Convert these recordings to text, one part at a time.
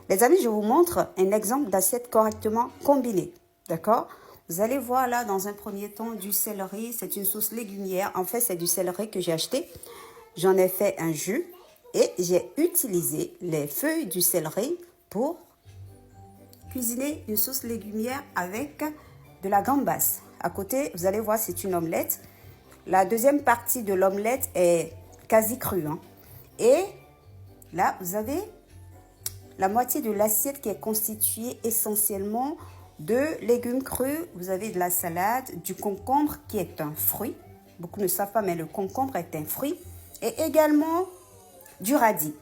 Les amis, je vous montre un exemple d'assiette correctement combinée. D'accord? Vous allez voir là, dans un premier temps, du céleri. C'est une sauce légumière. En fait, c'est du céleri que j'ai acheté. J'en ai fait un jus et j'ai utilisé les feuilles du céleri pour cuisiner une sauce légumière avec de la gambasse. À côté, vous allez voir, c'est une omelette. La deuxième partie de l'omelette est quasi crue. Hein. Et là, vous avez la moitié de l'assiette qui est constituée essentiellement de légumes crus. Vous avez de la salade, du concombre qui est un fruit. Beaucoup ne savent pas, mais le concombre est un fruit. Et également du radis.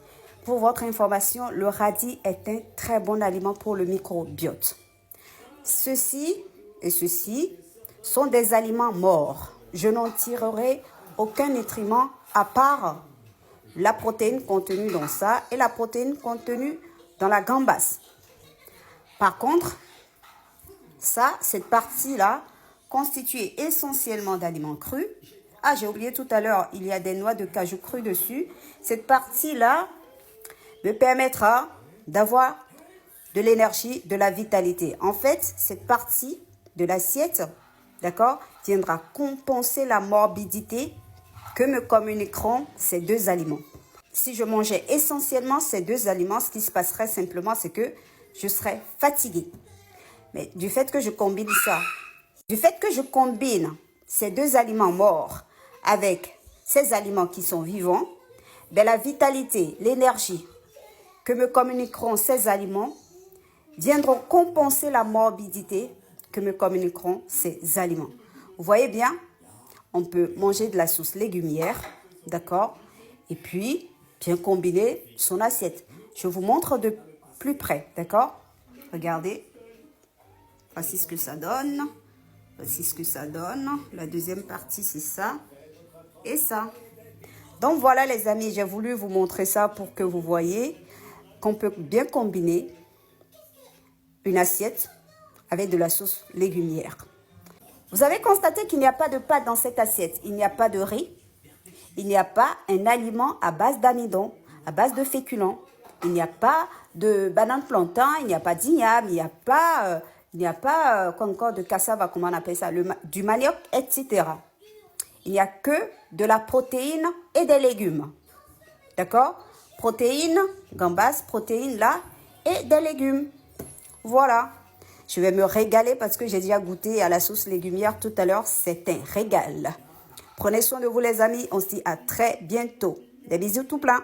Pour votre information, le radis est un très bon aliment pour le microbiote. Ceci et ceci sont des aliments morts. Je n'en tirerai aucun nutriment à part la protéine contenue dans ça et la protéine contenue dans la gambasse. Par contre, ça, cette partie-là, constituée essentiellement d'aliments crus. Ah, j'ai oublié tout à l'heure, il y a des noix de cajou crues dessus. Cette partie-là me permettra d'avoir de l'énergie, de la vitalité. En fait, cette partie de l'assiette, d'accord, viendra compenser la morbidité que me communiqueront ces deux aliments. Si je mangeais essentiellement ces deux aliments, ce qui se passerait simplement, c'est que je serais fatiguée. Mais du fait que je combine ça, du fait que je combine ces deux aliments morts avec ces aliments qui sont vivants, ben la vitalité, l'énergie que me communiqueront ces aliments viendront compenser la morbidité que me communiqueront ces aliments. Vous voyez bien, on peut manger de la sauce légumière, d'accord? Et puis, bien combiner son assiette. Je vous montre de plus près, d'accord? Regardez. Voici ce que ça donne. Voici ce que ça donne. La deuxième partie, c'est ça. Et ça. Donc voilà les amis, j'ai voulu vous montrer ça pour que vous voyez qu'on peut bien combiner une assiette avec de la sauce légumière. Vous avez constaté qu'il n'y a pas de pâte dans cette assiette. Il n'y a pas de riz. Il n'y a pas un aliment à base d'amidon, à base de féculents. Il n'y a pas de banane plantain, il n'y a pas d'igname, il n'y a pas encore de cassava, comment on appelle ça, du manioc, etc. Il n'y a que de la protéine et des légumes. D'accord? Protéines, gambas, protéines là, et des légumes. Voilà. Je vais me régaler parce que j'ai déjà goûté à la sauce légumière tout à l'heure. C'est un régal. Prenez soin de vous les amis. On se dit à très bientôt. Des bisous tout plein.